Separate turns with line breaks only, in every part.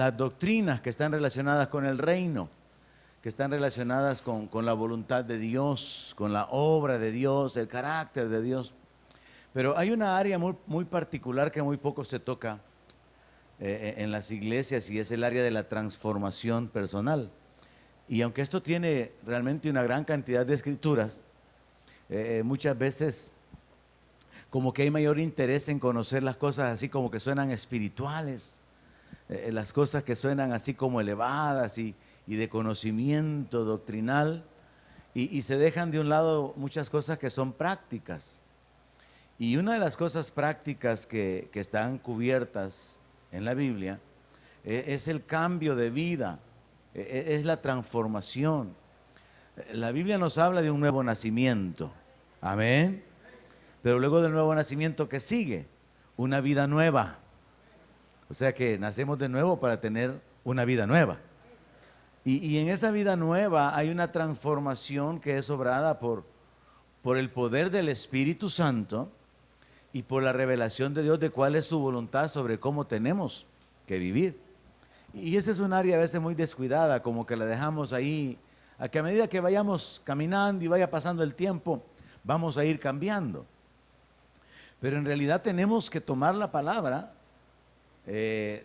las doctrinas que están relacionadas con el reino, que están relacionadas con la voluntad de Dios, con la obra de Dios, el carácter de Dios. Pero hay una área muy particular que muy poco se toca en las iglesias, y es el área de la transformación personal. Y aunque esto tiene realmente una gran cantidad de escrituras, muchas veces como que hay mayor interés en conocer las cosas así como que suenan espirituales, las cosas que suenan así como elevadas y de conocimiento doctrinal, y se dejan de un lado muchas cosas que son prácticas. Y una de las cosas prácticas que están cubiertas en la Biblia es el cambio de vida, es la transformación. La Biblia nos habla de un nuevo nacimiento, amén. Pero luego del nuevo nacimiento, ¿qué sigue? Una vida nueva. O sea que nacemos de nuevo para tener una vida nueva. Y en esa vida nueva hay una transformación que es obrada por el poder del Espíritu Santo y por la revelación de Dios de cuál es su voluntad sobre cómo tenemos que vivir. Y esa es un área a veces muy descuidada, como que la dejamos ahí, a que a medida que vayamos caminando y vaya pasando el tiempo, vamos a ir cambiando. Pero en realidad tenemos que tomar la palabra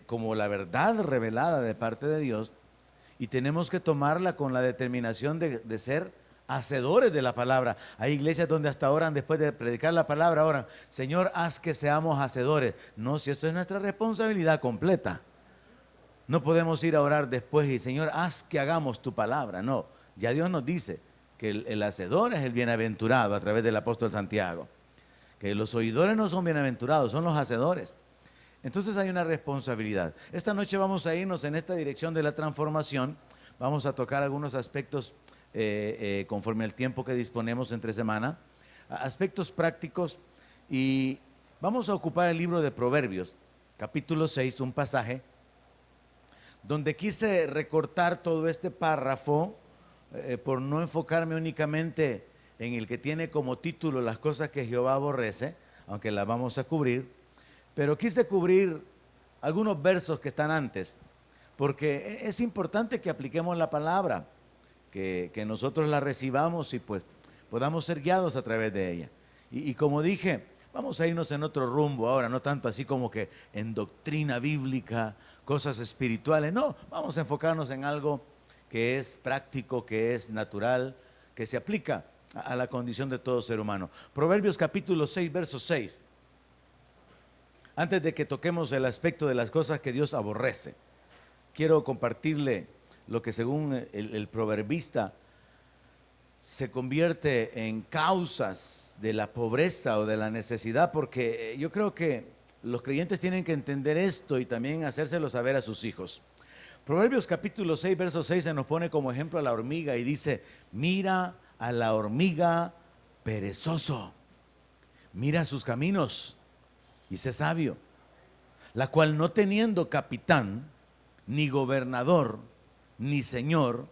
como la verdad revelada de parte de Dios, y tenemos que tomarla con la determinación de ser hacedores de la palabra. Hay iglesias donde hasta oran después de predicar la palabra, oran: Señor, haz que seamos hacedores. No, si esto es nuestra responsabilidad completa. No podemos ir a orar después y: Señor, haz que hagamos tu palabra. No, ya Dios nos dice que el hacedor es el bienaventurado a través del apóstol Santiago. Que los oidores no son bienaventurados, son los hacedores. Entonces hay una responsabilidad. Esta noche vamos a irnos en esta dirección de la transformación. Vamos a tocar algunos aspectos conforme al tiempo que disponemos entre semana, aspectos prácticos, y vamos a ocupar el libro de Proverbios, capítulo 6, un pasaje donde quise recortar todo este párrafo por no enfocarme únicamente en el que tiene como título las cosas que Jehová aborrece, aunque las vamos a cubrir, pero quise cubrir algunos versos que están antes, porque es importante que apliquemos la palabra, que nosotros la recibamos y pues podamos ser guiados a través de ella. Y como dije, vamos a irnos en otro rumbo ahora, no tanto así como que en doctrina bíblica, cosas espirituales, no, vamos a enfocarnos en algo que es práctico, que es natural, que se aplica a la condición de todo ser humano. Proverbios capítulo 6, verso 6. Antes de que toquemos el aspecto de las cosas que Dios aborrece, quiero compartirle lo que según el proverbista se convierte en causas de la pobreza o de la necesidad, porque yo creo que los creyentes tienen que entender esto y también hacérselo saber a sus hijos. Proverbios capítulo 6, verso 6 se nos pone como ejemplo a la hormiga y dice: mira a la hormiga perezoso, mira sus caminos y sé sabio, la cual no teniendo capitán, ni gobernador, ni señor,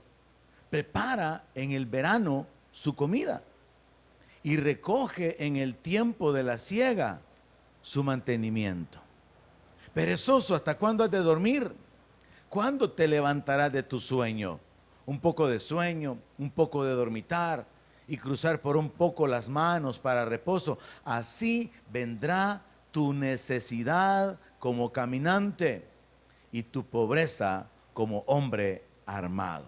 prepara en el verano su comida y recoge en el tiempo de la siega su mantenimiento. Perezoso, ¿hasta cuándo has de dormir? ¿Cuándo te levantarás de tu sueño? Un poco de sueño, un poco de dormitar y cruzar por un poco las manos para reposo. Así vendrá tu necesidad como caminante y tu pobreza como hombre armado.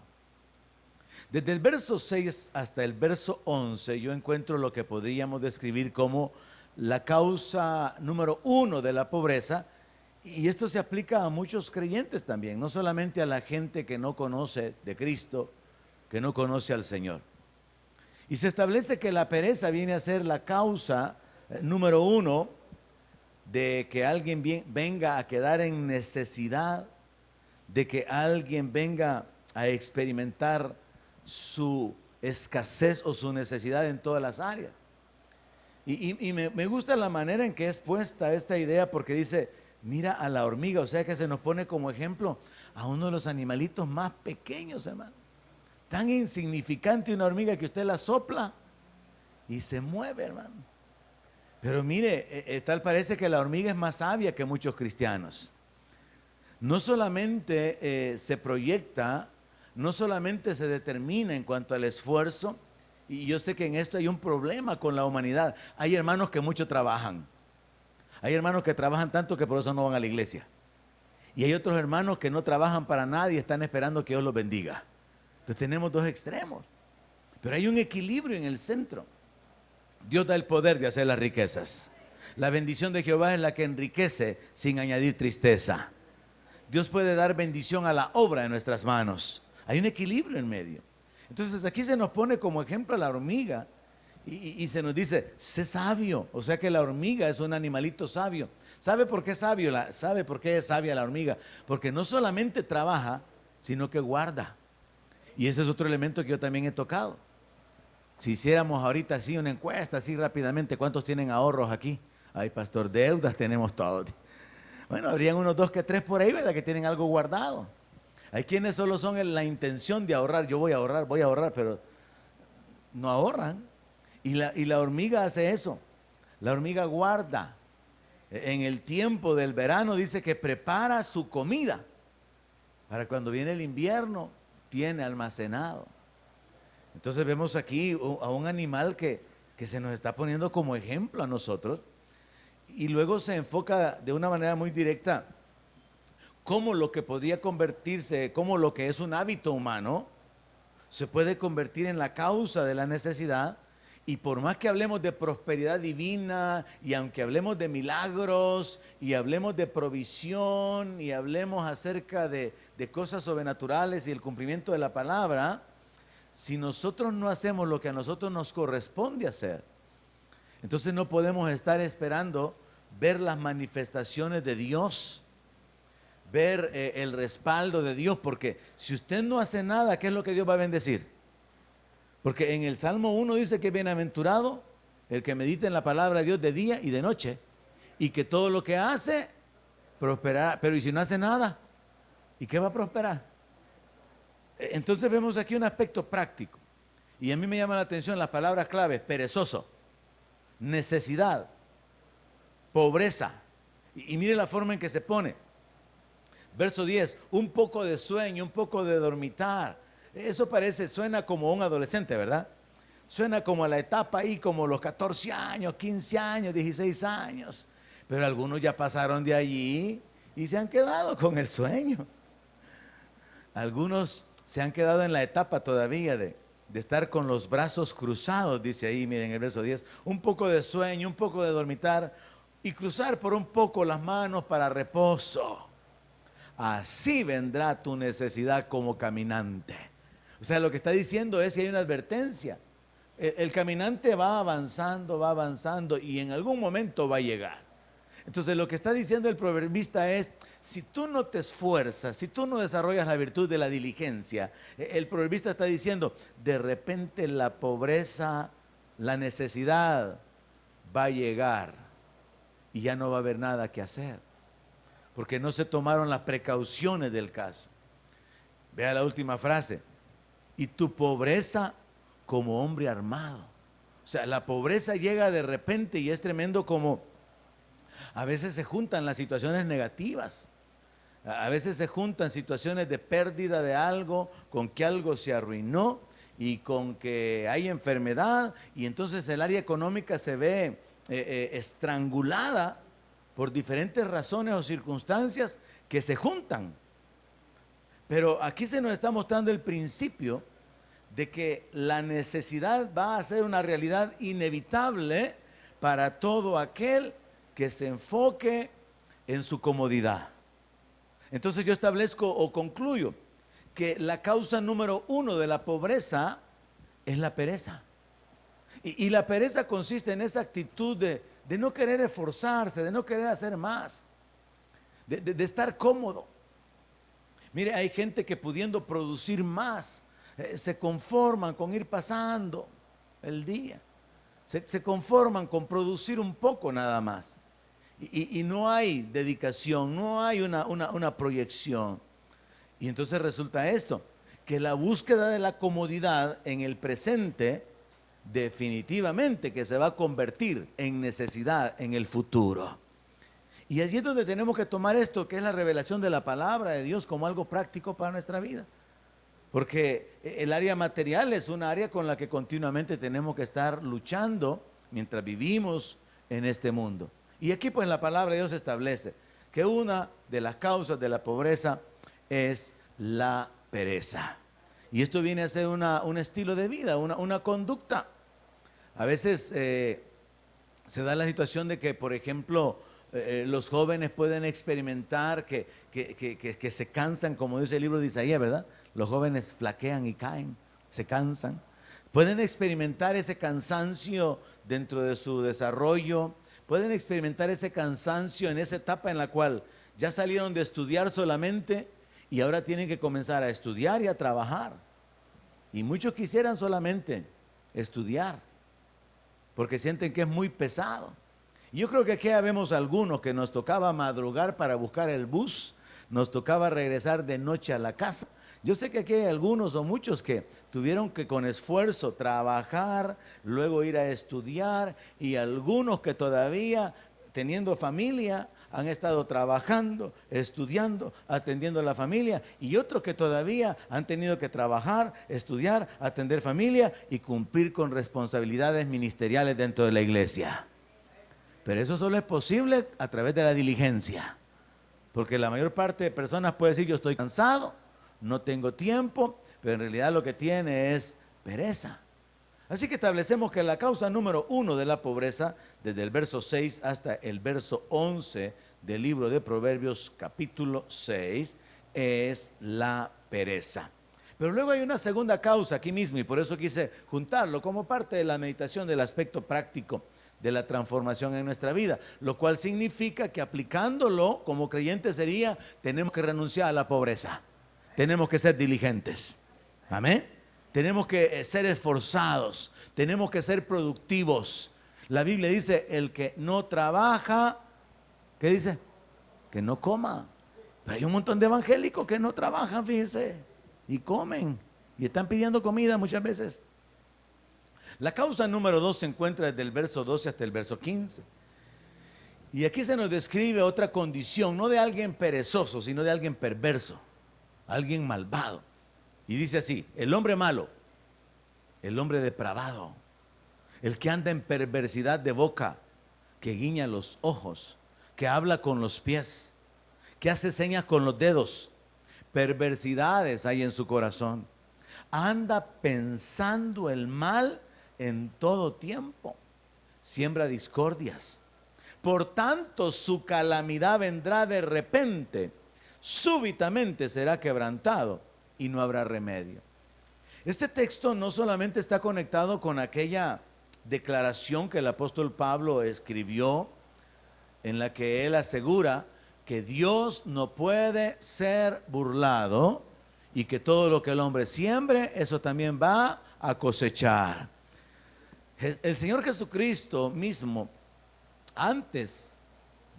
Desde el verso 6 hasta el verso 11 yo encuentro lo que podríamos describir como la causa número 1 de la pobreza, y esto se aplica a muchos creyentes también, no solamente a la gente que no conoce de Cristo, que no conoce al Señor. Y se establece que la pereza viene a ser la causa número 1 de que alguien venga a quedar en necesidad, de que alguien venga a experimentar su escasez o su necesidad en todas las áreas. Y me gusta la manera en que es puesta esta idea, porque dice: mira a la hormiga, o sea que se nos pone como ejemplo a uno de los animalitos más pequeños, hermano. Tan insignificante una hormiga que usted la sopla y se mueve, hermano. Pero mire, tal parece que la hormiga es más sabia que muchos cristianos. no solamente se proyecta, no solamente se determina en cuanto al esfuerzo, y yo sé que en esto hay un problema con la humanidad. Hay hermanos que mucho trabajan, hay hermanos que trabajan tanto que por eso no van a la iglesia, y hay otros hermanos que no trabajan para nada y están esperando que Dios los bendiga. Entonces tenemos dos extremos, pero hay un equilibrio en el centro. Dios da el poder de hacer las riquezas. La bendición de Jehová es la que enriquece sin añadir tristeza. Dios puede dar bendición a la obra de nuestras manos. Hay un equilibrio en medio. Entonces aquí se nos pone como ejemplo a la hormiga y se nos dice, sé sabio. O sea que la hormiga es un animalito sabio. ¿Sabe por qué es sabio? ¿Sabe por qué es sabia la hormiga? Porque no solamente trabaja, sino que guarda. Y ese es otro elemento que yo también he tocado. Si hiciéramos ahorita así una encuesta, así rápidamente, ¿cuántos tienen ahorros aquí? Ay, pastor, deudas tenemos todos. Bueno, habrían unos 2 que 3 por ahí, ¿verdad? Que tienen algo guardado. Hay quienes solo son en la intención de ahorrar. Yo voy a ahorrar, pero no ahorran. Y la hormiga hace eso. La hormiga guarda. En el tiempo del verano dice que prepara su comida. Para cuando viene el invierno, tiene almacenado. Entonces vemos aquí a un animal que se nos está poniendo como ejemplo a nosotros. Y luego se enfoca de una manera muy directa cómo lo que podía convertirse, cómo lo que es un hábito humano, se puede convertir en la causa de la necesidad. Y por más que hablemos de prosperidad divina, y aunque hablemos de milagros, y hablemos de provisión, y hablemos acerca de cosas sobrenaturales y el cumplimiento de la palabra, si nosotros no hacemos lo que a nosotros nos corresponde hacer, entonces no podemos estar esperando ver las manifestaciones de Dios, ver el respaldo de Dios, porque si usted no hace nada, ¿qué es lo que Dios va a bendecir? Porque en el Salmo 1 dice que bienaventurado el que medita en la palabra de Dios de día y de noche, y que todo lo que hace prosperará. Pero ¿y si no hace nada? ¿Y qué va a prosperar? Entonces vemos aquí un aspecto práctico, y a mí me llama la atención las palabras claves: perezoso, necesidad, pobreza. Y mire la forma en que se pone. Verso 10, un poco de sueño, un poco de dormitar. Eso suena como un adolescente, ¿verdad? Suena como a la etapa ahí, como los 14 años, 15 años, 16 años. Pero algunos ya pasaron de allí y se han quedado con el sueño. Algunos se han quedado en la etapa todavía de estar con los brazos cruzados, dice ahí, miren el verso 10, un poco de sueño, un poco de dormitar y cruzar por un poco las manos para reposo. Así vendrá tu necesidad como caminante. O sea, lo que está diciendo es que hay una advertencia. El caminante va avanzando y en algún momento va a llegar. Entonces lo que está diciendo el proverbista es, si tú no te esfuerzas, si tú no desarrollas la virtud de la diligencia, el proverbista está diciendo, de repente la pobreza, la necesidad va a llegar y ya no va a haber nada que hacer, porque no se tomaron las precauciones del caso. Vea la última frase, y tu pobreza como hombre armado. O sea, la pobreza llega de repente y es tremendo como a veces se juntan las situaciones negativas. A veces se juntan situaciones de pérdida de algo, con que algo se arruinó y con que hay enfermedad, y entonces el área económica se ve estrangulada por diferentes razones o circunstancias que se juntan. Pero aquí se nos está mostrando el principio de que la necesidad va a ser una realidad inevitable para todo aquel que se enfoque en su comodidad. Entonces yo establezco o concluyo que la causa número 1 de la pobreza es la pereza. Y la pereza consiste en esa actitud de no querer esforzarse, de no querer hacer más, de estar cómodo. Mire, hay gente que pudiendo producir más, se conforman con ir pasando el día. Se conforman con producir un poco nada más. Y no hay dedicación, no hay una proyección. Y entonces resulta esto, que la búsqueda de la comodidad en el presente definitivamente que se va a convertir en necesidad en el futuro. Y allí es donde tenemos que tomar esto, que es la revelación de la palabra de Dios, como algo práctico para nuestra vida. Porque el área material es una área con la que continuamente tenemos que estar luchando mientras vivimos en este mundo. Y aquí pues la palabra de Dios establece que una de las causas de la pobreza es la pereza. Y esto viene a ser un estilo de vida, una conducta. A veces se da la situación de que, por ejemplo, los jóvenes pueden experimentar que se cansan, como dice el libro de Isaías, ¿verdad? Los jóvenes flaquean y caen, se cansan. Pueden experimentar ese cansancio dentro de su desarrollo, pueden experimentar ese cansancio en esa etapa en la cual ya salieron de estudiar solamente y ahora tienen que comenzar a estudiar y a trabajar. Y muchos quisieran solamente estudiar, porque sienten que es muy pesado. Y yo creo que aquí vemos algunos que nos tocaba madrugar para buscar el bus, nos tocaba regresar de noche a la casa. Yo sé que aquí hay algunos o muchos que tuvieron que con esfuerzo trabajar, luego ir a estudiar, y algunos que todavía teniendo familia han estado trabajando, estudiando, atendiendo a la familia, y otros que todavía han tenido que trabajar, estudiar, atender familia y cumplir con responsabilidades ministeriales dentro de la iglesia. Pero eso solo es posible a través de la diligencia, porque la mayor parte de personas puede decir: yo estoy cansado, no tengo tiempo, pero en realidad lo que tiene es pereza. Así que establecemos que la causa número 1 de la pobreza, desde el verso 6 hasta el verso 11 del libro de Proverbios capítulo 6, es la pereza. Pero luego hay una segunda causa aquí mismo, y por eso quise juntarlo como parte de la meditación del aspecto práctico de la transformación en nuestra vida, lo cual significa que aplicándolo como creyentes sería: tenemos que renunciar a la pobreza, tenemos que ser diligentes, amén. Tenemos que ser esforzados, tenemos que ser productivos. La Biblia dice: el que no trabaja, ¿qué dice? Que no coma. Pero hay un montón de evangélicos que no trabajan, fíjense, y comen, y están pidiendo comida muchas veces. La causa número 2 se encuentra desde el verso 12 hasta el verso 15. Y aquí se nos describe otra condición, no de alguien perezoso, sino de alguien perverso, alguien malvado. Y dice así: el hombre malo, el hombre depravado, el que anda en perversidad de boca, que guiña los ojos, que habla con los pies, que hace señas con los dedos, perversidades hay en su corazón, anda pensando el mal en todo tiempo, siembra discordias. Por tanto, su calamidad vendrá de repente, súbitamente será quebrantado y no habrá remedio. Este texto no solamente está conectado con aquella declaración que el apóstol Pablo escribió, en la que él asegura que Dios no puede ser burlado y que todo lo que el hombre siembre, eso también va a cosechar. El Señor Jesucristo mismo, antes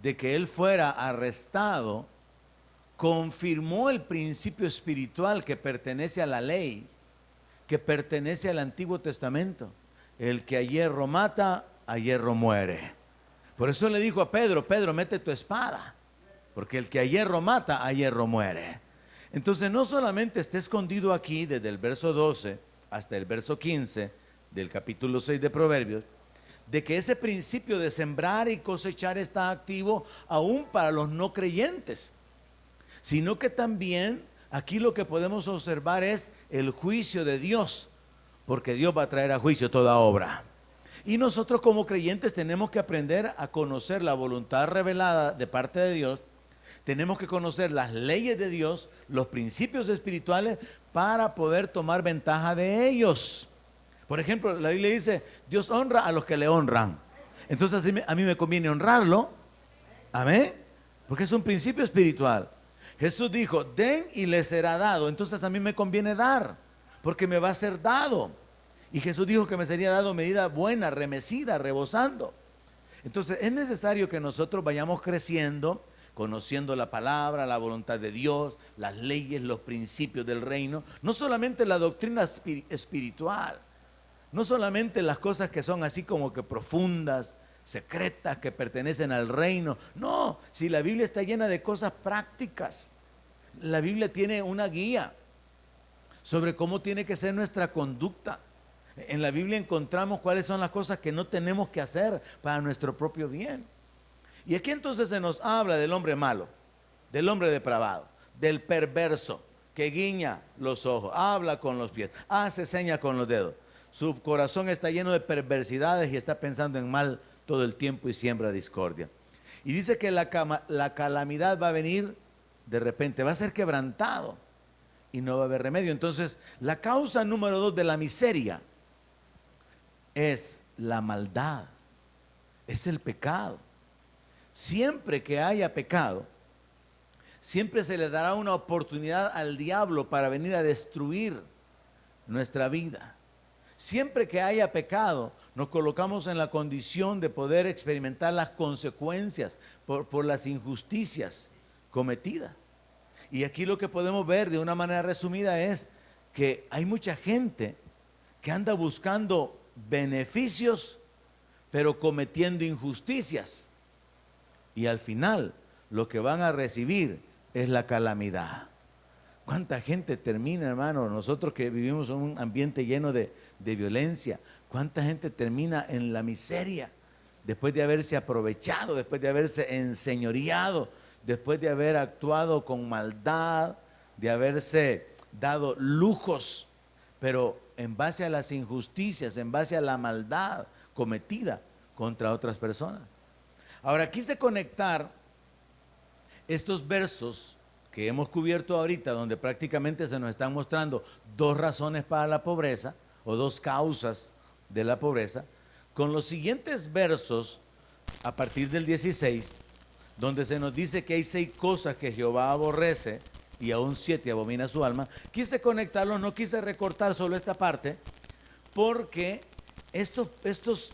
de que él fuera arrestado, confirmó el principio espiritual que pertenece a la ley, que pertenece al Antiguo Testamento: el que a hierro mata, a hierro muere. Por eso le dijo a Pedro: Pedro, mete tu espada, porque el que a hierro mata, a hierro muere. Entonces no solamente está escondido aquí desde el verso 12 hasta el verso 15 del capítulo 6 de Proverbios, de que ese principio de sembrar y cosechar está activo aún para los no creyentes, sino que también aquí lo que podemos observar es el juicio de Dios, porque Dios va a traer a juicio toda obra. Y nosotros como creyentes tenemos que aprender a conocer la voluntad revelada de parte de Dios. Tenemos que conocer las leyes de Dios, los principios espirituales, para poder tomar ventaja de ellos. Por ejemplo, la Biblia dice: Dios honra a los que le honran. Entonces a mí me conviene honrarlo, amén, porque es un principio espiritual. Jesús dijo: den y les será dado. Entonces a mí me conviene dar, porque me va a ser dado. Y Jesús dijo que me sería dado medida buena, remecida, rebosando. Entonces es necesario que nosotros vayamos creciendo, conociendo la palabra, la voluntad de Dios, las leyes, los principios del reino. No solamente la doctrina espiritual, no solamente las cosas que son así como que profundas, secretas que pertenecen al reino. No, si la Biblia está llena de cosas prácticas. La Biblia tiene una guía sobre cómo tiene que ser nuestra conducta. En la Biblia encontramos cuáles son las cosas que no tenemos que hacer para nuestro propio bien. Y aquí entonces se nos habla del hombre malo, del hombre depravado, del perverso, que guiña los ojos, habla con los pies, hace señas con los dedos. Su corazón está lleno de perversidades y está pensando en mal todo el tiempo y siembra discordia. Y dice que la calamidad va a venir de repente, va a ser quebrantado y no va a haber remedio. Entonces, la causa número 2 de la miseria es la maldad, es el pecado. Siempre que haya pecado, siempre se le dará una oportunidad al diablo para venir a destruir nuestra vida. Siempre que haya pecado, nos colocamos en la condición de poder experimentar las consecuencias por las injusticias cometidas. Y aquí lo que podemos ver de una manera resumida es que hay mucha gente que anda buscando beneficios, pero cometiendo injusticias. Y al final lo que van a recibir es la calamidad. ¿Cuánta gente termina, hermano? Nosotros que vivimos en un ambiente lleno de violencia, ¿cuánta gente termina en la miseria después de haberse aprovechado, después de haberse enseñoreado, después de haber actuado con maldad, de haberse dado lujos, pero en base a las injusticias, en base a la maldad cometida contra otras personas? Ahora quise conectar estos versos que hemos cubierto ahorita, donde prácticamente se nos están mostrando dos razones para la pobreza o dos causas de la pobreza, con los siguientes versos a partir del 16, donde se nos dice que hay 6 cosas que Jehová aborrece y aún 7 abomina su alma. Quise conectarlos, no quise recortar solo esta parte, porque estos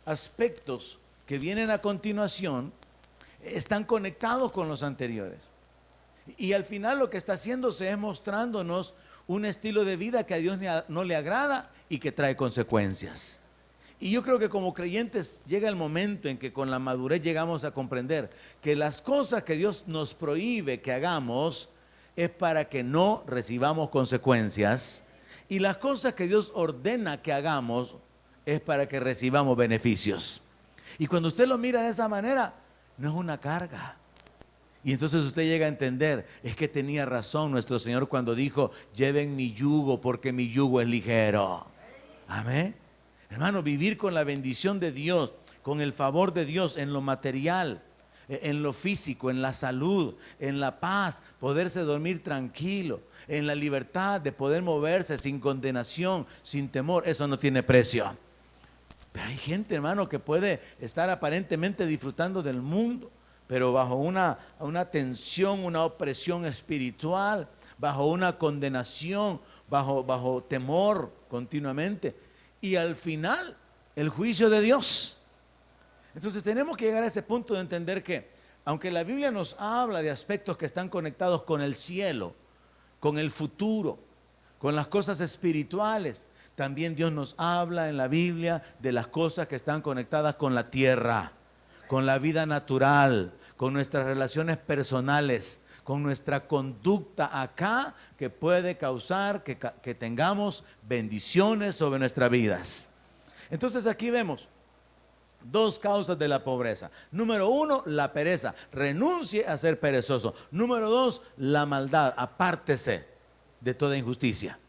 aspectos que vienen a continuación están conectados con los anteriores. Y al final lo que está haciéndose es mostrándonos un estilo de vida que a Dios no le agrada y que trae consecuencias. Y yo creo que como creyentes llega el momento en que con la madurez llegamos a comprender que las cosas que Dios nos prohíbe que hagamos es para que no recibamos consecuencias, y las cosas que Dios ordena que hagamos es para que recibamos beneficios. Y cuando usted lo mira de esa manera, no es una carga. Y entonces usted llega a entender, es que tenía razón nuestro Señor cuando dijo, lleven mi yugo porque mi yugo es ligero. Amén. Hermano, vivir con la bendición de Dios, con el favor de Dios en lo material, en lo físico, en la salud, en la paz, poderse dormir tranquilo, en la libertad de poder moverse sin condenación, sin temor, eso no tiene precio. Pero hay gente, hermano, que puede estar aparentemente disfrutando del mundo, pero bajo una tensión, una opresión espiritual, bajo una condenación, bajo temor continuamente. Y al final, el juicio de Dios. Entonces tenemos que llegar a ese punto de entender que, aunque la Biblia nos habla de aspectos que están conectados con el cielo, con el futuro, con las cosas espirituales, también Dios nos habla en la Biblia de las cosas que están conectadas con la tierra, con la vida natural, con nuestras relaciones personales, con nuestra conducta acá, que puede causar que tengamos bendiciones sobre nuestras vidas. Entonces aquí vemos 2 causas de la pobreza. Número 1, la pereza. Renuncie a ser perezoso. Número 2, la maldad. Apártese de toda injusticia.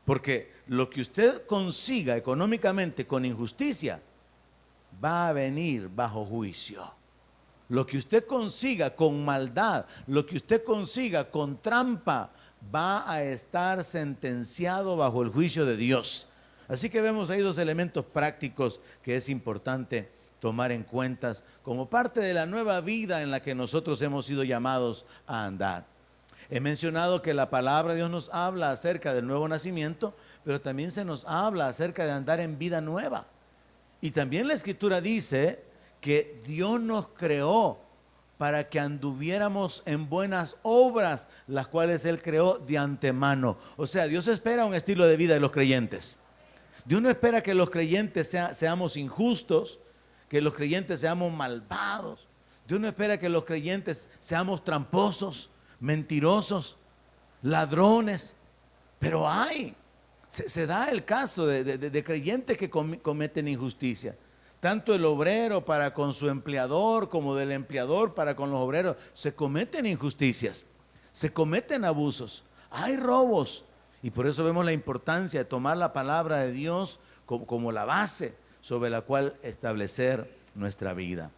Porque lo que usted consiga económicamente con injusticia va a venir bajo juicio. Lo que usted consiga con maldad, lo que usted consiga con trampa, va a estar sentenciado bajo el juicio de Dios. Así que vemos ahí 2 elementos prácticos que es importante tomar en cuenta como parte de la nueva vida en la que nosotros hemos sido llamados a andar. He mencionado que la palabra de Dios nos habla acerca del nuevo nacimiento, pero también se nos habla acerca de andar en vida nueva. Y también la Escritura dice que Dios nos creó para que anduviéramos en buenas obras, las cuales Él creó de antemano. O sea, Dios espera un estilo de vida de los creyentes. Dios no espera que los creyentes seamos injustos, que los creyentes seamos malvados. Dios no espera que los creyentes seamos tramposos, mentirosos, ladrones. Pero se da el caso de creyentes que cometen injusticia. Tanto el obrero para con su empleador como del empleador para con los obreros. Se cometen injusticias, se cometen abusos, hay robos. Y por eso vemos la importancia de tomar la palabra de Dios como la base sobre la cual establecer nuestra vida.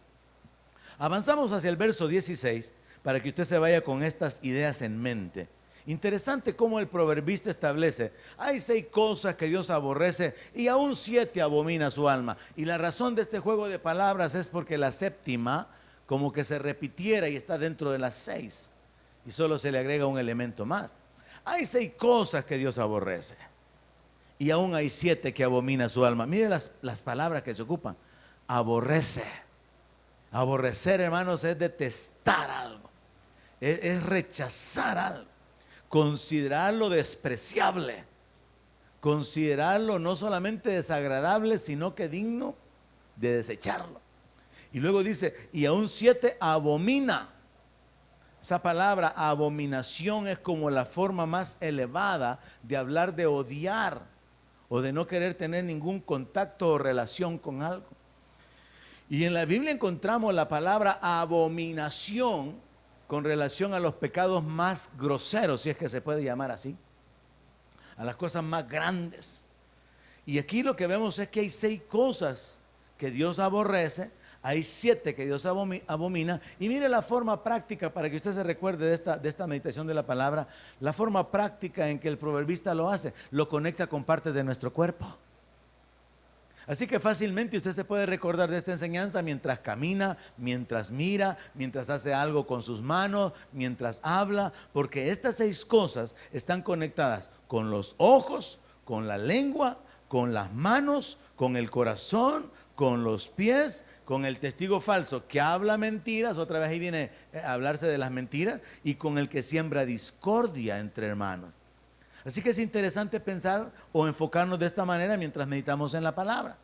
Avanzamos hacia el verso 16 para que usted se vaya con estas ideas en mente. Interesante cómo el proverbista establece, hay 6 cosas que Dios aborrece y aún 7 abomina su alma. Y la razón de este juego de palabras es porque la séptima como que se repitiera y está dentro de las 6 y solo se le agrega un elemento más. Hay 6 cosas que Dios aborrece y aún hay 7 que abomina su alma. Mire las palabras que se ocupan. Aborrece. Aborrecer, hermanos, es detestar algo, es rechazar algo, considerarlo despreciable, considerarlo no solamente desagradable, sino que digno de desecharlo. Y luego dice, y aún 7 abomina. Esa palabra abominación es como la forma más elevada de hablar de odiar o de no querer tener ningún contacto o relación con algo. Y en la Biblia encontramos la palabra abominación con relación a los pecados más groseros, si es que se puede llamar así, a las cosas más grandes. Y aquí lo que vemos es que hay 6 cosas que Dios aborrece, hay 7 que Dios abomina. Y mire la forma práctica para que usted se recuerde de esta meditación de la palabra, la forma práctica en que el proverbista lo hace, lo conecta con partes de nuestro cuerpo. Así que fácilmente usted se puede recordar de esta enseñanza mientras camina, mientras mira, mientras hace algo con sus manos, mientras habla, porque estas 6 cosas están conectadas con los ojos, con la lengua, con las manos, con el corazón, con los pies, con el testigo falso que habla mentiras, otra vez ahí viene a hablarse de las mentiras, y con el que siembra discordia entre hermanos. Así que es interesante pensar o enfocarnos de esta manera mientras meditamos en la palabra.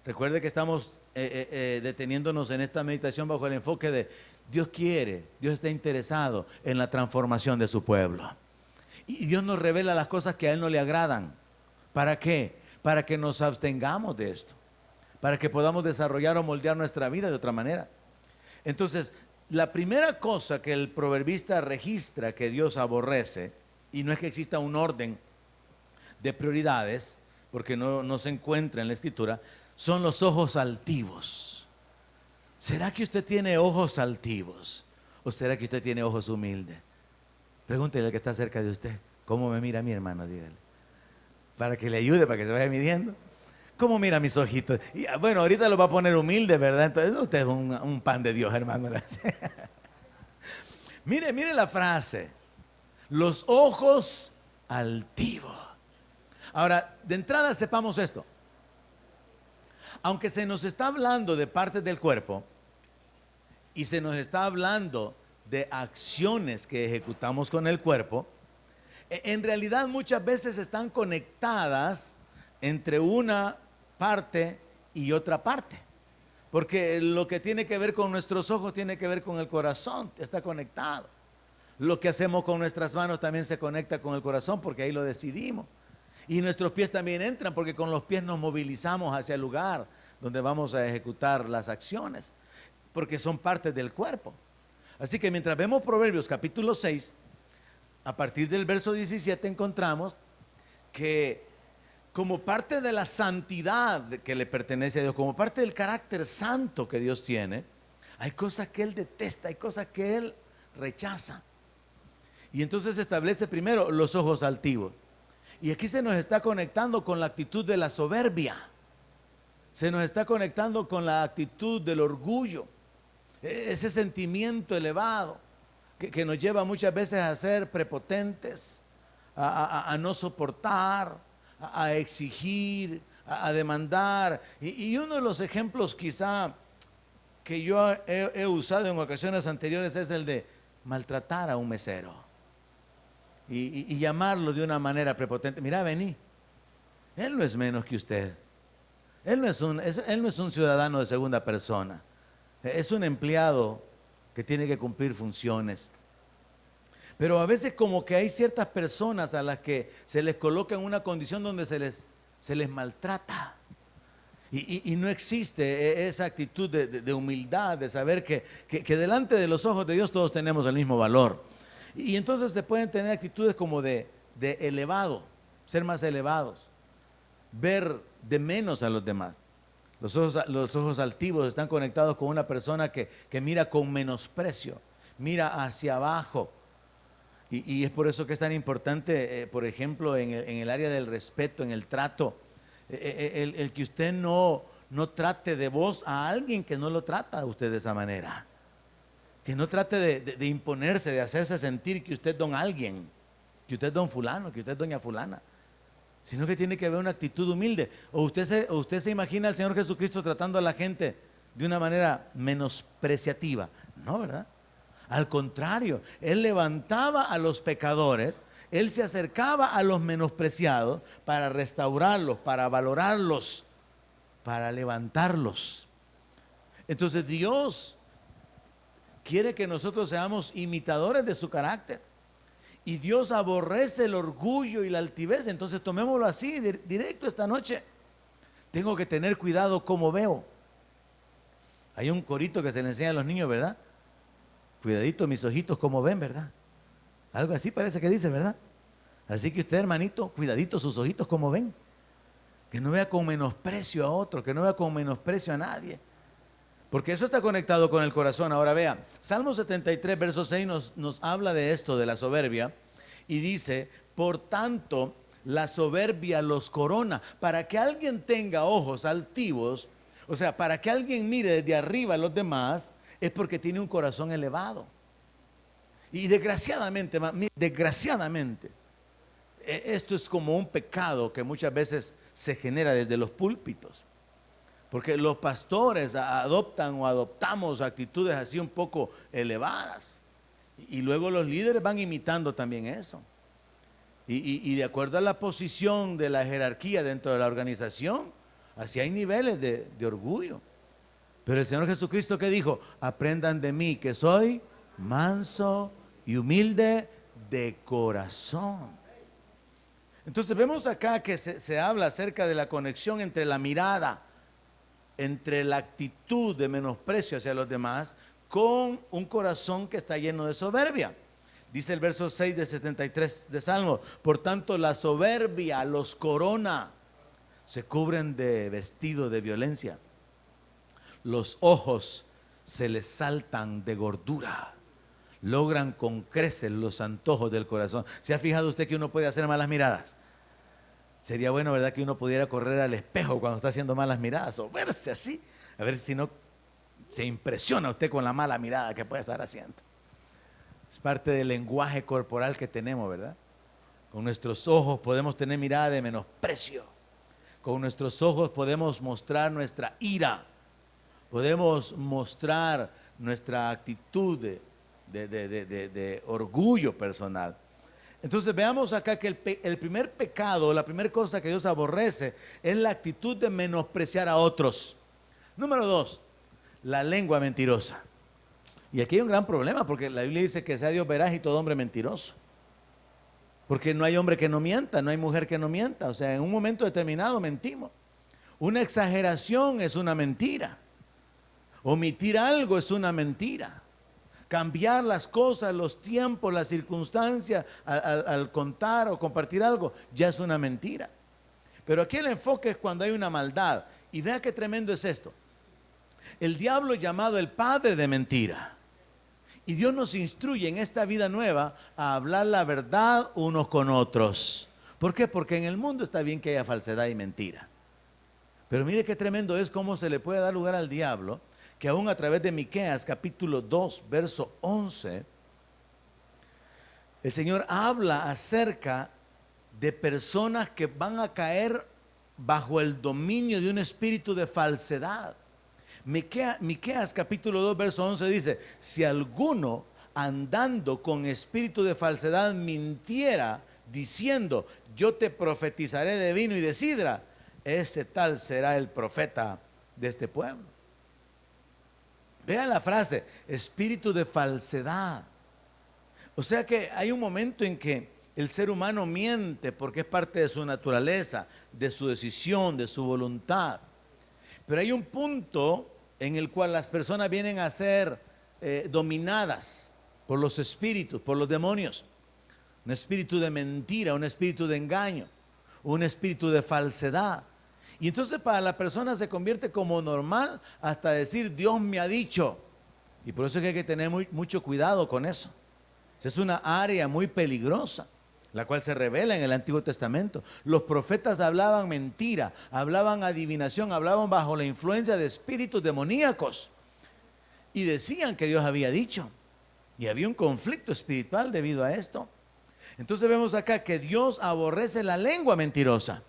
Recuerde que estamos deteniéndonos en esta meditación bajo el enfoque de Dios quiere, Dios está interesado en la transformación de su pueblo. Y Dios nos revela las cosas que a Él no le agradan. ¿Para qué? Para que nos abstengamos de esto, para que podamos desarrollar o moldear nuestra vida de otra manera. Entonces, la primera cosa que el proverbista registra que Dios aborrece, y no es que exista un orden de prioridades, porque no se encuentra en la Escritura, son los ojos altivos. ¿Será que usted tiene ojos altivos? ¿O será que usted tiene ojos humildes? Pregúntele al que está cerca de usted, ¿cómo me mira mi hermano? Dígale, para que le ayude, para que se vaya midiendo. ¿Cómo mira mis ojitos? Y, bueno, ahorita lo va a poner humilde, ¿verdad? Entonces usted es un pan de Dios, hermano. Mire la frase. Los ojos altivos. Ahora, de entrada sepamos esto. Aunque se nos está hablando de partes del cuerpo y se nos está hablando de acciones que ejecutamos con el cuerpo, en realidad muchas veces están conectadas entre una parte y otra parte. Porque lo que tiene que ver con nuestros ojos tiene que ver con el corazón, está conectado. Lo que hacemos con nuestras manos también se conecta con el corazón porque ahí lo decidimos. Y nuestros pies también entran porque con los pies nos movilizamos hacia el lugar donde vamos a ejecutar las acciones, porque son partes del cuerpo. Así que mientras vemos Proverbios capítulo 6, a partir del verso 17 encontramos que como parte de la santidad que le pertenece a Dios, como parte del carácter santo que Dios tiene, hay cosas que Él detesta, hay cosas que Él rechaza. Y entonces establece primero los ojos altivos. Y aquí se nos está conectando con la actitud de la soberbia. Se nos está conectando con la actitud del orgullo. Ese sentimiento elevado que nos lleva muchas veces a ser prepotentes, a no soportar, a exigir, a demandar. Y uno de los ejemplos quizá que yo he usado en ocasiones anteriores es el de maltratar a un mesero. Y llamarlo de una manera prepotente. Mira, vení, él no es menos que usted. Él no es un ciudadano de segunda persona. Es un empleado que tiene que cumplir funciones. Pero a veces como que hay ciertas personas a las que se les coloca en una condición donde se les maltrata. Y no existe esa actitud de humildad, de saber que delante de los ojos de Dios todos tenemos el mismo valor. Y entonces se pueden tener actitudes como de elevado, ser más elevados, ver de menos a los demás. Los ojos altivos están conectados con una persona que mira con menosprecio, mira hacia abajo. Y es por eso que es tan importante, por ejemplo, en el área del respeto, en el trato, el que usted no trate de voz a alguien que no lo trata a usted de esa manera. Que no trate de imponerse, de hacerse sentir que usted es don alguien, que usted es don fulano, que usted es doña fulana, sino que tiene que haber una actitud humilde. O usted se imagina al Señor Jesucristo tratando a la gente de una manera menospreciativa. No, ¿verdad? Al contrario, Él levantaba a los pecadores, Él se acercaba a los menospreciados para restaurarlos, para valorarlos, para levantarlos. Entonces Dios quiere que nosotros seamos imitadores de su carácter. Y Dios aborrece el orgullo y la altivez. Entonces tomémoslo así, directo esta noche. Tengo que tener cuidado cómo veo. Hay un corito que se le enseña a los niños, ¿verdad? Cuidadito mis ojitos cómo ven, ¿verdad? Algo así parece que dice, ¿verdad? Así que usted, hermanito, cuidadito sus ojitos cómo ven. Que no vea con menosprecio a otro, que no vea con menosprecio a nadie. Porque eso está conectado con el corazón. Ahora vea, Salmo 73, verso 6 nos habla de esto, de la soberbia, y dice, por tanto, la soberbia los corona. Para que alguien tenga ojos altivos, o sea, para que alguien mire desde arriba a los demás, es porque tiene un corazón elevado. Y desgraciadamente, esto es como un pecado que muchas veces se genera desde los púlpitos. Porque los pastores adoptan o adoptamos actitudes así un poco elevadas. Y luego los líderes van imitando también eso. Y de acuerdo a la posición de la jerarquía dentro de la organización, así hay niveles de orgullo. Pero el Señor Jesucristo, ¿qué dijo? Aprendan de mí que soy manso y humilde de corazón. Entonces vemos acá que se habla acerca de la conexión entre la mirada, entre la actitud de menosprecio hacia los demás, con un corazón que está lleno de soberbia. Dice el verso 6 de 73 de Salmo, por tanto la soberbia los corona, se cubren de vestido de violencia. Los ojos se les saltan de gordura, logran con creces los antojos del corazón. ¿Se ha fijado usted que uno puede hacer malas miradas? Sería bueno, ¿verdad?, que uno pudiera correr al espejo cuando está haciendo malas miradas o verse así, a ver si no se impresiona usted con la mala mirada que puede estar haciendo. Es parte del lenguaje corporal que tenemos, ¿verdad? Con nuestros ojos podemos tener mirada de menosprecio. Con nuestros ojos podemos mostrar nuestra ira. Podemos mostrar nuestra actitud de orgullo personal. Entonces veamos acá que el primer pecado, la primera cosa que Dios aborrece es la actitud de menospreciar a otros. Número 2, la lengua mentirosa. Y aquí hay un gran problema porque la Biblia dice que sea Dios veraz y todo hombre mentiroso. Porque no hay hombre que no mienta, no hay mujer que no mienta. O sea, en un momento determinado mentimos. Una exageración es una mentira. Omitir algo es una mentira. Cambiar las cosas, los tiempos, las circunstancias al contar o compartir algo, ya es una mentira. Pero aquí el enfoque es cuando hay una maldad. Y vea qué tremendo es esto. El diablo es llamado el padre de mentira. Y Dios nos instruye en esta vida nueva a hablar la verdad unos con otros. ¿Por qué? Porque en el mundo está bien que haya falsedad y mentira. Pero mire qué tremendo es cómo se le puede dar lugar al diablo, que aún a través de Miqueas capítulo 2, verso 11, el Señor habla acerca de personas que van a caer bajo el dominio de un espíritu de falsedad. Miqueas capítulo 2, verso 11 dice, si alguno andando con espíritu de falsedad mintiera diciendo, yo te profetizaré de vino y de sidra, ese tal será el profeta de este pueblo. Vean la frase, espíritu de falsedad. O sea que hay un momento en que el ser humano miente porque es parte de su naturaleza, de su decisión, de su voluntad. Pero hay un punto en el cual las personas vienen a ser dominadas por los espíritus, por los demonios. Un espíritu de mentira, un espíritu de engaño, un espíritu de falsedad. Y entonces para la persona se convierte como normal hasta decir Dios me ha dicho. Y por eso es que hay que tener mucho cuidado con eso. Es una área muy peligrosa, la cual se revela en el Antiguo Testamento. Los profetas hablaban mentira, hablaban adivinación, hablaban bajo la influencia de espíritus demoníacos. Y decían que Dios había dicho. Y había un conflicto espiritual debido a esto. Entonces vemos acá que Dios aborrece la lengua mentirosa.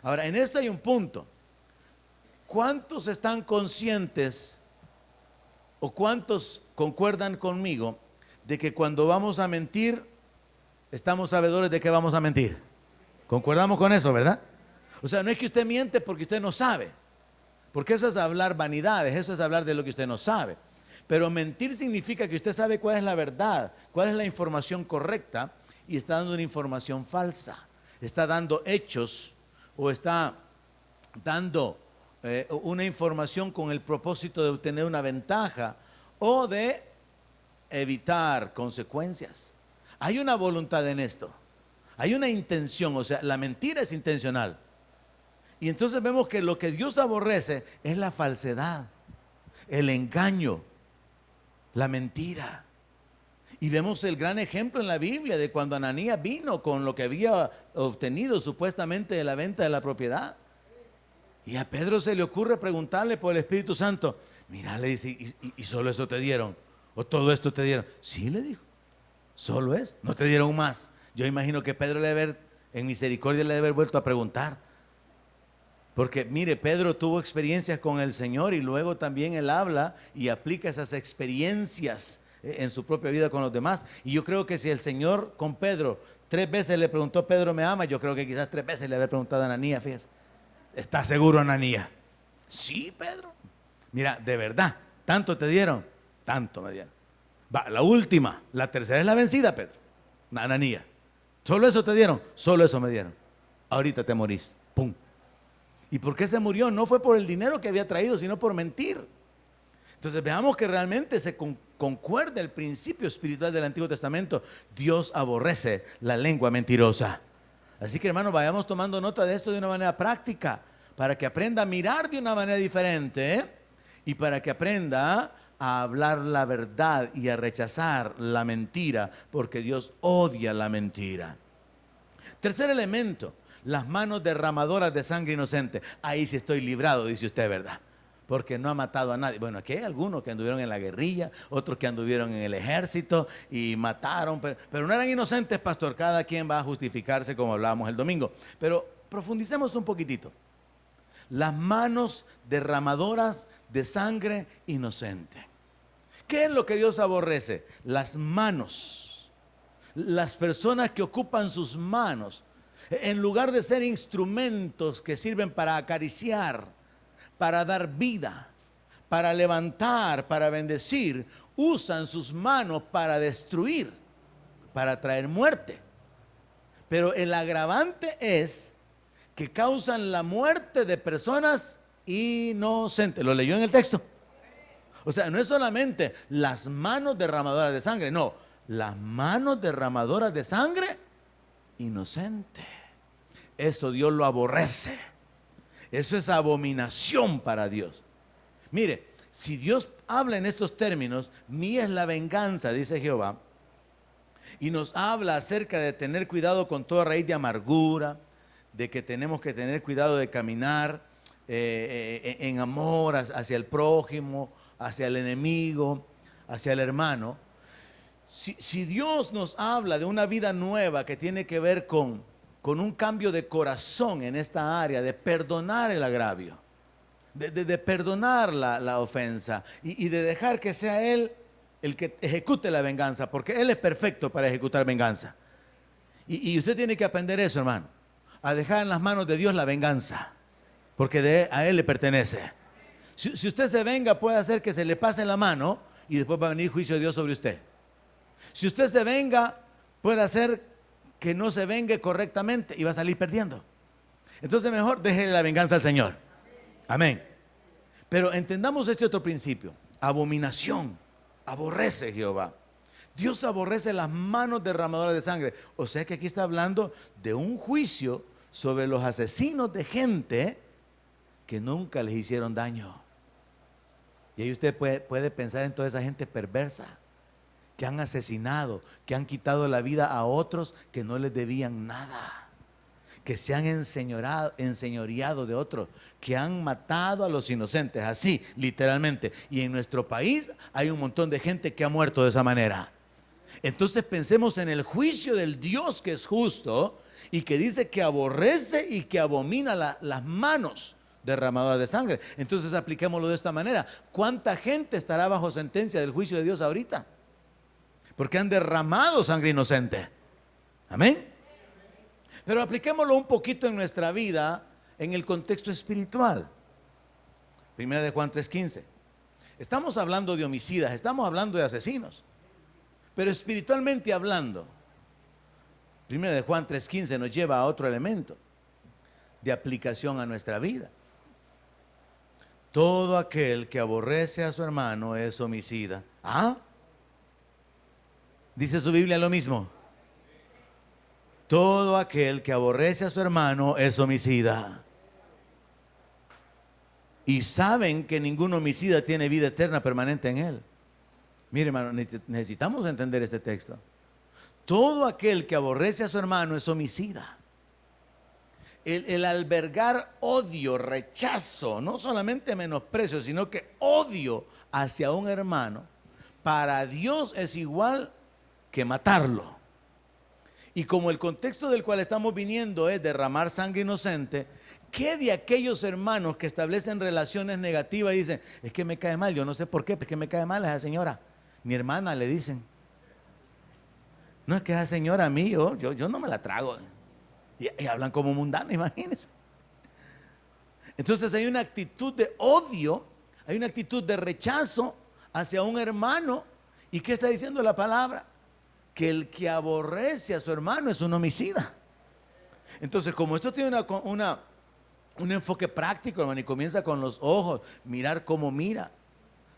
Ahora, en esto hay un punto. ¿Cuántos están conscientes o cuántos concuerdan conmigo de que cuando vamos a mentir, estamos sabedores de que vamos a mentir? Concordamos con eso, ¿verdad? O sea, no es que usted miente porque usted no sabe, porque eso es hablar vanidades, eso es hablar de lo que usted no sabe. Pero mentir significa que usted sabe cuál es la verdad, cuál es la información correcta y está dando una información falsa, está dando hechos o está dando una información con el propósito de obtener una ventaja o de evitar consecuencias. Hay una voluntad en esto, hay una intención, o sea, la mentira es intencional. Y entonces vemos que lo que Dios aborrece es la falsedad, el engaño, la mentira. Y vemos el gran ejemplo en la Biblia de cuando Ananías vino con lo que había obtenido supuestamente de la venta de la propiedad. Y a Pedro se le ocurre preguntarle por el Espíritu Santo. Mira, le dice, ¿y solo eso te dieron? ¿O todo esto te dieron? Sí, le dijo, solo es, no te dieron más. Yo imagino que Pedro le debe haber, en misericordia le debe haber vuelto a preguntar. Porque mire, Pedro tuvo experiencias con el Señor y luego también él habla y aplica esas experiencias en su propia vida con los demás. Y yo creo que si el Señor con Pedro 3 veces le preguntó, Pedro me ama, yo creo que quizás 3 veces le había preguntado a Ananías, fíjese, ¿estás seguro, Ananías? Sí, Pedro. Mira, de verdad, ¿tanto te dieron? Tanto me dieron. Va, la última, la tercera es la vencida, Pedro. Ananías, ¿solo eso te dieron? Solo eso me dieron. Ahorita te morís. Pum. ¿Y por qué se murió? No fue por el dinero que había traído, sino por mentir. Entonces veamos que realmente se concuerda el principio espiritual del Antiguo Testamento. Dios aborrece la lengua mentirosa. Así que, hermano, vayamos tomando nota de esto de una manera práctica, para que aprenda a mirar de una manera diferente, y para que aprenda a hablar la verdad y a rechazar la mentira, porque Dios odia la mentira. Tercer elemento, las manos derramadoras de sangre inocente. Ahí sí estoy librado, dice usted, ¿verdad? Porque no ha matado a nadie. Bueno, aquí hay algunos que anduvieron en la guerrilla, otros que anduvieron en el ejército y mataron, pero no eran inocentes, pastor. Cada quien va a justificarse, como hablábamos el domingo. Pero profundicemos un poquitito. Las manos derramadoras de sangre inocente. ¿Qué es lo que Dios aborrece? Las manos. Las personas que ocupan sus manos, en lugar de ser instrumentos que sirven para acariciar, para dar vida, para levantar, para bendecir, usan sus manos para destruir, para traer muerte. Pero el agravante es que causan la muerte de personas inocentes. ¿Lo leyó en el texto? O sea, no es solamente las manos derramadoras de sangre, no, las manos derramadoras de sangre inocente. Eso Dios lo aborrece. Eso es abominación para Dios. Mire, si Dios habla en estos términos, mía es la venganza, dice Jehová, y nos habla acerca de tener cuidado con toda raíz de amargura, de que tenemos que tener cuidado de caminar en amor hacia el prójimo, hacia el enemigo, hacia el hermano. Si Dios nos habla de una vida nueva que tiene que ver con un cambio de corazón en esta área, de perdonar el agravio, de perdonar la ofensa y de dejar que sea Él el que ejecute la venganza, porque Él es perfecto para ejecutar venganza. Y usted tiene que aprender eso, hermano, a dejar en las manos de Dios la venganza. porque a Él le pertenece. Si usted se venga, puede hacer que se le pase la mano y después va a venir juicio de Dios sobre usted. Si usted se venga, puede hacer que no se vengue correctamente y va a salir perdiendo. Entonces mejor déjele la venganza al Señor. Amén. Pero entendamos este otro principio. Abominación. Aborrece Jehová. Dios aborrece las manos derramadoras de sangre. O sea que aquí está hablando de un juicio sobre los asesinos de gente que nunca les hicieron daño. Y ahí usted puede pensar en toda esa gente perversa que han asesinado, que han quitado la vida a otros que no les debían nada, que se han enseñoreado de otros, que han matado a los inocentes, así, literalmente. Y en nuestro país hay un montón de gente que ha muerto de esa manera. Entonces pensemos en el juicio del Dios que es justo y que dice que aborrece y que abomina las manos derramadoras de sangre. Entonces apliquémoslo de esta manera. ¿Cuánta gente estará bajo sentencia del juicio de Dios ahorita? Porque han derramado sangre inocente. Amén. Pero apliquémoslo un poquito en nuestra vida, en el contexto espiritual. Primera de Juan 3:15. Estamos hablando de homicidas, estamos hablando de asesinos. Pero espiritualmente hablando, Primera de Juan 3:15 nos lleva a otro elemento de aplicación a nuestra vida. Todo aquel que aborrece a su hermano es homicida. ¿Ah? ¿Dice su Biblia lo mismo? Todo aquel que aborrece a su hermano es homicida. Y saben que ningún homicida tiene vida eterna permanente en él. Mire, hermano, necesitamos entender este texto. Todo aquel que aborrece a su hermano es homicida. El albergar odio, rechazo, no solamente menosprecio, sino que odio hacia un hermano, para Dios es igual que matarlo. Y como el contexto del cual estamos viniendo es derramar sangre inocente, ¿qué de aquellos hermanos que establecen relaciones negativas y dicen, es que me cae mal, yo no sé por qué, pero es que me cae mal esa señora, mi hermana, le dicen? No, es que esa señora a mí, yo no me la trago. Y hablan como mundanos, imagínense. Entonces hay una actitud de odio, hay una actitud de rechazo hacia un hermano. ¿Y qué está diciendo la palabra? Que el que aborrece a su hermano es un homicida. Entonces, como esto tiene un enfoque práctico, hermano, y comienza con los ojos, mirar cómo mira,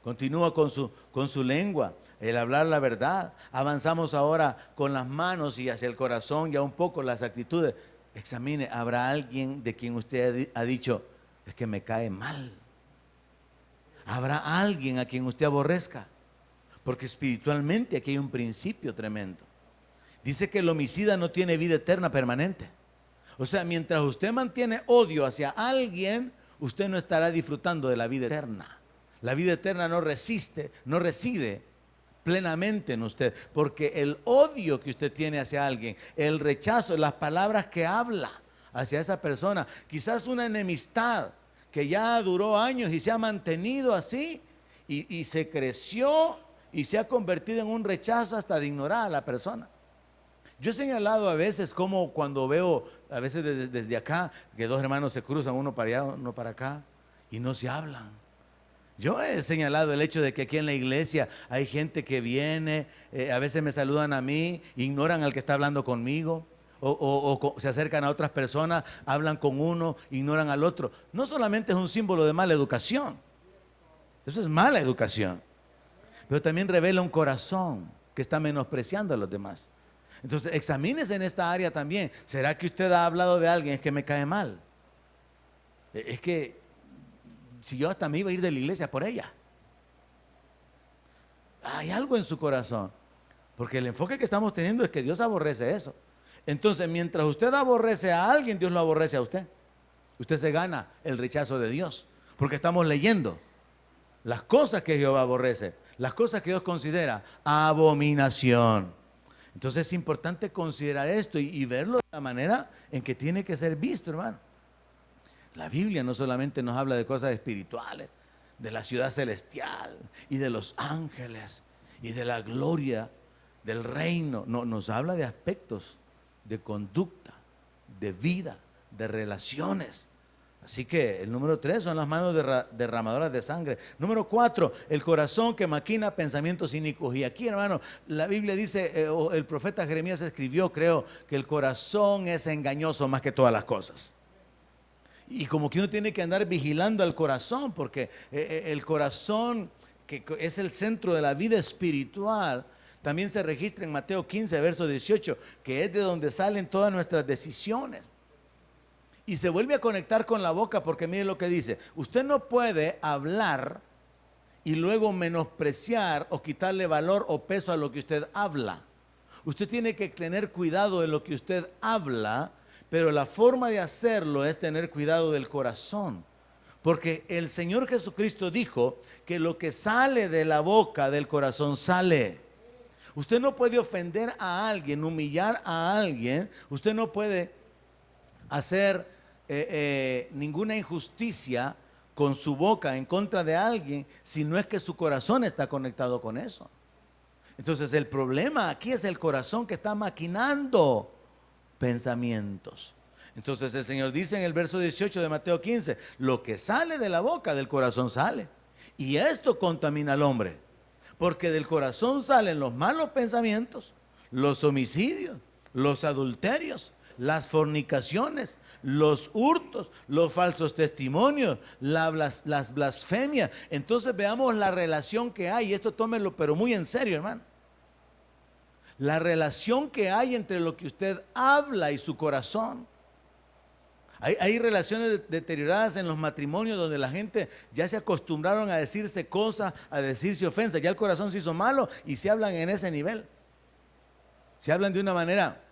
continúa con su lengua, el hablar la verdad, avanzamos ahora con las manos y hacia el corazón, ya un poco las actitudes. Examine, ¿habrá alguien de quien usted ha dicho, es que me cae mal? ¿Habrá alguien a quien usted aborrezca? Porque espiritualmente aquí hay un principio tremendo. Dice que el homicida no tiene vida eterna permanente. O sea, mientras usted mantiene odio hacia alguien, usted no estará disfrutando de la vida eterna. La vida eterna no reside plenamente en usted, porque el odio que usted tiene hacia alguien, el rechazo, las palabras que habla hacia esa persona, quizás una enemistad que ya duró años y se ha mantenido así y se creció y se ha convertido en un rechazo hasta de ignorar a la persona. Yo he señalado a veces como cuando veo, a veces desde acá, que dos hermanos se cruzan, uno para allá, uno para acá, y no se hablan. Yo he señalado el hecho de que aquí en la iglesia hay gente que viene, a veces me saludan a mí, ignoran al que está hablando conmigo, o se acercan a otras personas, hablan con uno, ignoran al otro. No solamente es un símbolo de mala educación, eso es mala educación, pero también revela un corazón que está menospreciando a los demás. Entonces, examínese en esta área también. ¿Será que usted ha hablado de alguien, es que me cae mal? Es que si yo hasta me iba a ir de la iglesia por ella. Hay algo en su corazón. Porque el enfoque que estamos teniendo es que Dios aborrece eso. Entonces, mientras usted aborrece a alguien, Dios lo aborrece a usted. Usted se gana el rechazo de Dios. Porque estamos leyendo las cosas que Jehová aborrece, las cosas que Dios considera abominación. Entonces es importante considerar esto y verlo de la manera en que tiene que ser visto, hermano. La Biblia no solamente nos habla de cosas espirituales, de la ciudad celestial y de los ángeles y de la gloria del reino. No, nos habla de aspectos de conducta, de vida, de relaciones, Así que el número 3 son las manos derramadoras de sangre. Número 4, el corazón que maquina pensamientos inicuos. Y aquí, hermano, la Biblia dice, o el profeta Jeremías escribió, creo, que el corazón es engañoso más que todas las cosas. Y como que uno tiene que andar vigilando al corazón, porque el corazón, que es el centro de la vida espiritual, también se registra en Mateo 15, verso 18, que es de donde salen todas nuestras decisiones. Y se vuelve a conectar con la boca, porque mire lo que dice: usted no puede hablar y luego menospreciar o quitarle valor o peso a lo que usted habla. Usted tiene que tener cuidado de lo que usted habla, pero la forma de hacerlo es tener cuidado del corazón. Porque el Señor Jesucristo dijo que lo que sale de la boca, del corazón sale. Usted no puede ofender a alguien, humillar a alguien. Usted no puede hacer ninguna injusticia con su boca en contra de alguien si no es que su corazón está conectado con eso. Entonces el problema aquí es el corazón que está maquinando pensamientos. Entonces el Señor dice en el verso 18 de Mateo 15, lo que sale de la boca, del corazón sale. Y esto contamina al hombre, porque del corazón salen los malos pensamientos, los homicidios, los adulterios, las fornicaciones, los hurtos, los falsos testimonios, las blasfemias. Entonces veamos la relación que hay, y esto tómelo pero muy en serio, hermano. La relación que hay entre lo que usted habla y su corazón. Hay relaciones deterioradas en los matrimonios donde la gente ya se acostumbraron a decirse cosas, a decirse ofensas. Ya el corazón se hizo malo y se hablan en ese nivel. Se hablan de una manera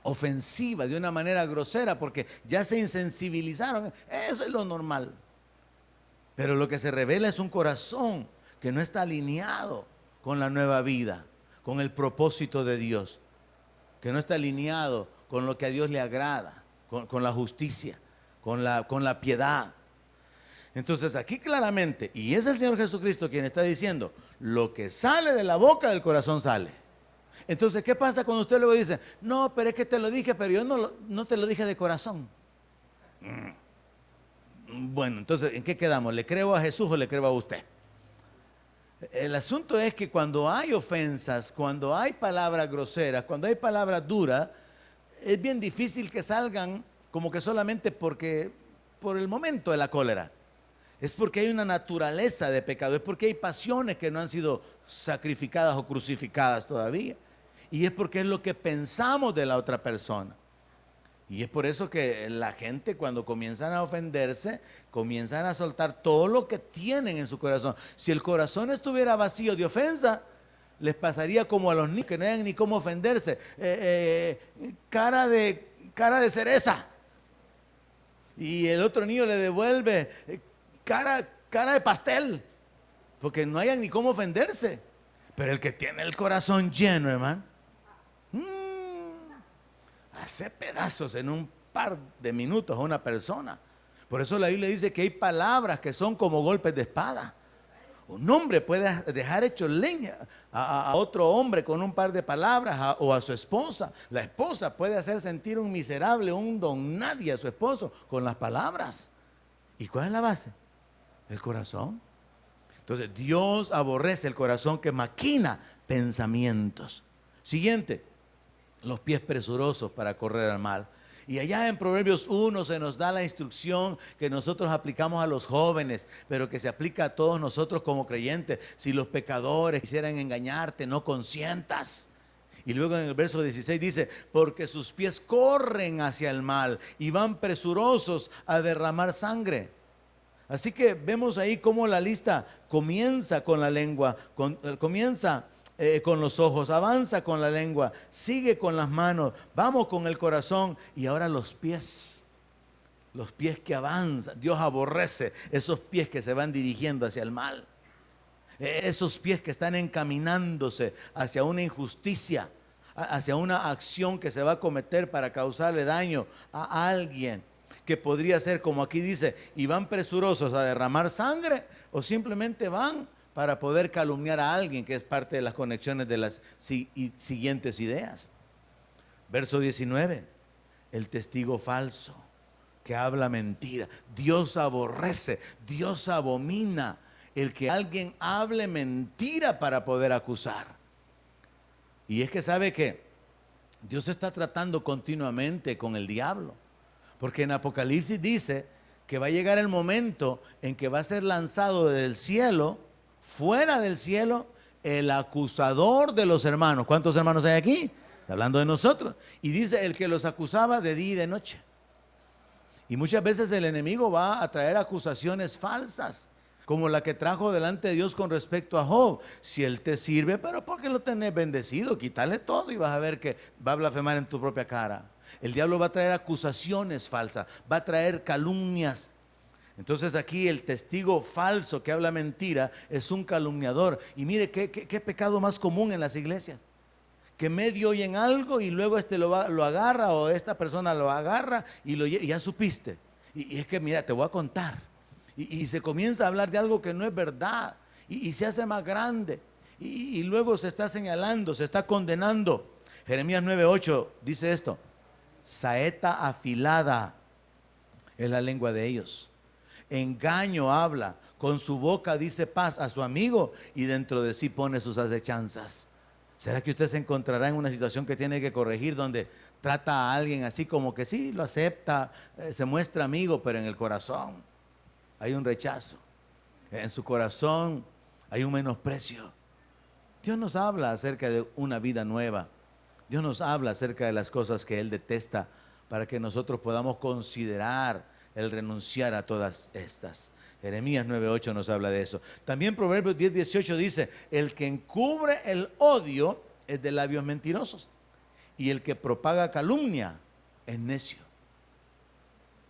ofensiva, de una manera grosera, porque ya se insensibilizaron. Eso es lo normal. Pero lo que se revela es un corazón que no está alineado con la nueva vida, con el propósito de Dios, que no está alineado con lo que a Dios le agrada, con la justicia, con la piedad. Entonces aquí claramente, y es el Señor Jesucristo quien está diciendo, lo que sale de la boca, del corazón sale. Entonces, ¿qué pasa cuando usted luego dice, no, pero es que te lo dije, pero yo no te lo dije de corazón? Bueno, entonces, ¿en qué quedamos? ¿Le creo a Jesús o le creo a usted? El asunto es que cuando hay ofensas, cuando hay palabras groseras, cuando hay palabras duras, es bien difícil que salgan como que solamente por el momento de la cólera. Es porque hay una naturaleza de pecado, es porque hay pasiones que no han sido sacrificadas o crucificadas todavía. Y es porque es lo que pensamos de la otra persona. Y es por eso que la gente, cuando comienzan a ofenderse, comienzan a soltar todo lo que tienen en su corazón. Si el corazón estuviera vacío de ofensa, les pasaría como a los niños que no hayan ni cómo ofenderse. Cara de cereza. Y el otro niño le devuelve cara de pastel, porque no hayan ni cómo ofenderse. Pero el que tiene el corazón lleno, hermano, hace pedazos en un par de minutos a una persona. Por eso la Biblia dice que hay palabras que son como golpes de espada. Un hombre puede dejar hecho leña a otro hombre con un par de palabras, o a su esposa. La esposa puede hacer sentir un miserable, un don nadie a su esposo con las palabras. ¿Y cuál es la base? El corazón. Entonces Dios aborrece el corazón que maquina pensamientos. Siguiente, los pies presurosos para correr al mal. Y allá en Proverbios 1 se nos da la instrucción que nosotros aplicamos a los jóvenes, pero que se aplica a todos nosotros como creyentes. Si los pecadores quisieran engañarte, no consientas. Y luego en el verso 16 dice, porque sus pies corren hacia el mal y van presurosos a derramar sangre. Así que vemos ahí cómo la lista comienza con la lengua, comienza con los ojos, avanza con la lengua, sigue con las manos, vamos con el corazón y ahora los pies que avanzan. Dios aborrece esos pies que se van dirigiendo hacia el mal, esos pies que están encaminándose hacia una injusticia, hacia una acción que se va a cometer para causarle daño a alguien, que podría ser como aquí dice, y van presurosos a derramar sangre, o simplemente van para poder calumniar a alguien, que es parte de las conexiones de las siguientes ideas. Verso 19, el testigo falso. que habla mentira. Dios aborrece, Dios abomina el que alguien hable mentira para poder acusar. Y es que sabe que Dios está tratando continuamente con el diablo, porque en Apocalipsis dice que va a llegar el momento en que va a ser lanzado del cielo, fuera del cielo, el acusador de los hermanos. ¿Cuántos hermanos hay aquí? Está hablando de nosotros. Y dice el que los acusaba de día y de noche. Y muchas veces el enemigo va a traer acusaciones falsas, como la que trajo delante de Dios con respecto a Job. Si él te sirve, pero ¿por qué lo tenés bendecido? Quítale todo y vas a ver que va a blasfemar en tu propia cara. El diablo va a traer acusaciones falsas, va a traer calumnias. Entonces aquí el testigo falso que habla mentira es un calumniador. Y mire qué pecado más común en las iglesias. Que medio oyen algo y luego lo agarra, o esta persona lo agarra y ya supiste. Y es que mira, te voy a contar. Y se comienza a hablar de algo que no es verdad. Y se hace más grande. Y luego se está señalando, se está condenando. Jeremías 9:8 dice esto: saeta afilada es la lengua de ellos. Engaño habla, con su boca dice paz a su amigo y dentro de sí pone sus acechanzas. ¿Será que usted se encontrará en una situación que tiene que corregir, donde trata a alguien así como que sí, lo acepta, se muestra amigo, pero en el corazón hay un rechazo, en su corazón hay un menosprecio? Dios nos habla acerca de una vida nueva. Dios nos habla acerca de las cosas que Él detesta, para que nosotros podamos considerar el renunciar a todas estas. Jeremías 9:8 nos habla de eso. También Proverbios 10:18 dice: el que encubre el odio es de labios mentirosos, y el que propaga calumnia es necio.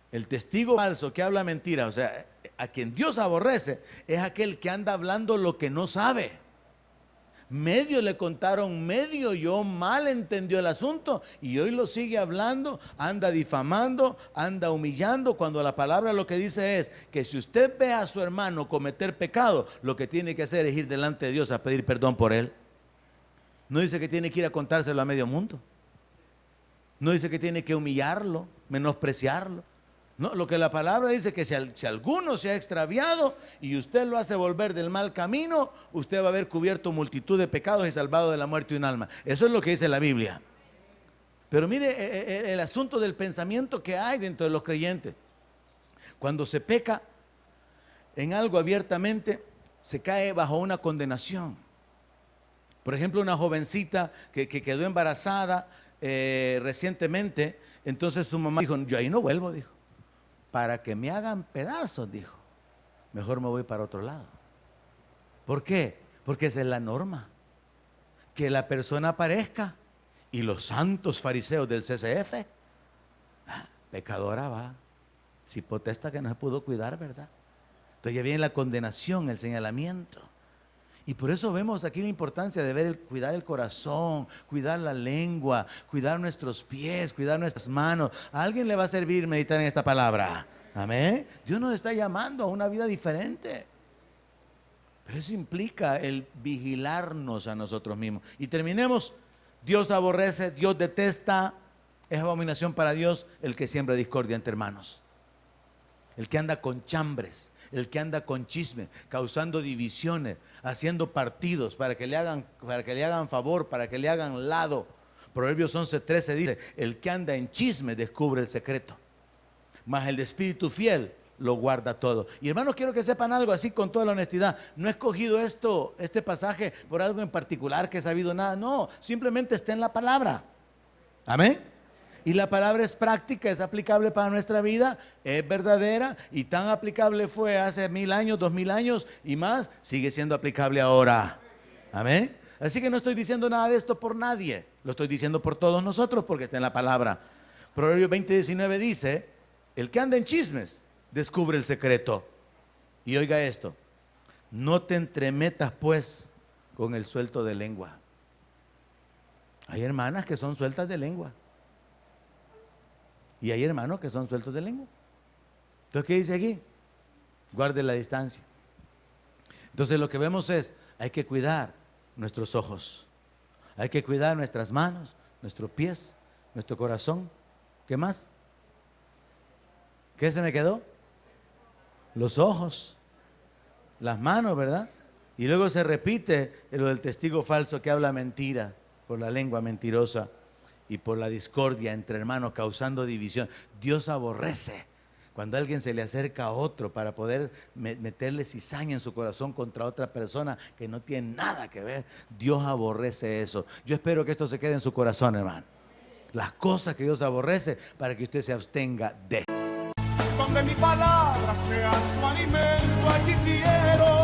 El testigo falso que habla mentira, o sea, a quien Dios aborrece, es aquel que anda hablando lo que no sabe. Medio le contaron, medio yo mal entendió el asunto y hoy lo sigue hablando, anda difamando, anda humillando, cuando la palabra lo que dice es que si usted ve a su hermano cometer pecado, lo que tiene que hacer es ir delante de Dios a pedir perdón por él. No dice que tiene que ir a contárselo a medio mundo. No dice que tiene que humillarlo, menospreciarlo. No, lo que la palabra dice que si alguno se ha extraviado y usted lo hace volver del mal camino, usted va a haber cubierto multitud de pecados y salvado de la muerte un alma. Eso es lo que dice la Biblia. Pero mire el asunto del pensamiento que hay dentro de los creyentes. Cuando se peca en algo abiertamente, se cae bajo una condenación. Por ejemplo, una jovencita que quedó embarazada recientemente, entonces su mamá dijo: yo ahí no vuelvo, dijo. Para que me hagan pedazos, dijo, mejor me voy para otro lado. ¿Por qué? Porque esa es la norma. Que la persona aparezca y los santos fariseos del CCF, pecadora va, si potesta que no se pudo cuidar, ¿verdad? Entonces ya viene la condenación, el señalamiento. Y por eso vemos aquí la importancia de cuidar el corazón, cuidar la lengua, cuidar nuestros pies, cuidar nuestras manos. ¿A alguien le va a servir meditar en esta palabra? Amén. Dios nos está llamando a una vida diferente. Pero eso implica el vigilarnos a nosotros mismos. Y terminemos: Dios aborrece, Dios detesta, es abominación para Dios el que siembra discordia entre hermanos. El que anda con chambres, el que anda con chismes, causando divisiones, haciendo partidos para que le hagan favor, para que le hagan lado. Proverbios 11:13 dice: el que anda en chisme descubre el secreto, mas el de espíritu fiel lo guarda todo. Y hermanos, quiero que sepan algo así con toda la honestidad. No he escogido este pasaje por algo en particular que he sabido nada. No, simplemente está en la palabra. Amén. Y la palabra es práctica, es aplicable para nuestra vida, es verdadera, y tan aplicable fue hace 1000 años, 2000 años y más, sigue siendo aplicable ahora. Amén. Así que no estoy diciendo nada de esto por nadie, lo estoy diciendo por todos nosotros porque está en la palabra. Proverbios 20:19 dice: el que anda en chismes descubre el secreto. Y oiga esto: no te entremetas pues con el suelto de lengua. Hay hermanas que son sueltas de lengua. Y hay hermanos que son sueltos de lengua. Entonces, ¿qué dice aquí? Guarde la distancia. Entonces, lo que vemos es: hay que cuidar nuestros ojos, hay que cuidar nuestras manos, nuestros pies, nuestro corazón. ¿Qué más? ¿Qué se me quedó? Los ojos, las manos, ¿verdad? Y luego se repite lo del testigo falso que habla mentira por la lengua mentirosa y por la discordia entre hermanos causando división. Dios aborrece cuando a alguien se le acerca a otro para poder meterle cizaña en su corazón contra otra persona que no tiene nada que ver. Dios aborrece eso. Yo espero que esto se quede en su corazón, hermano. Las cosas que Dios aborrece, para que usted se abstenga de.
Donde mi palabra sea su alimento, allí quiero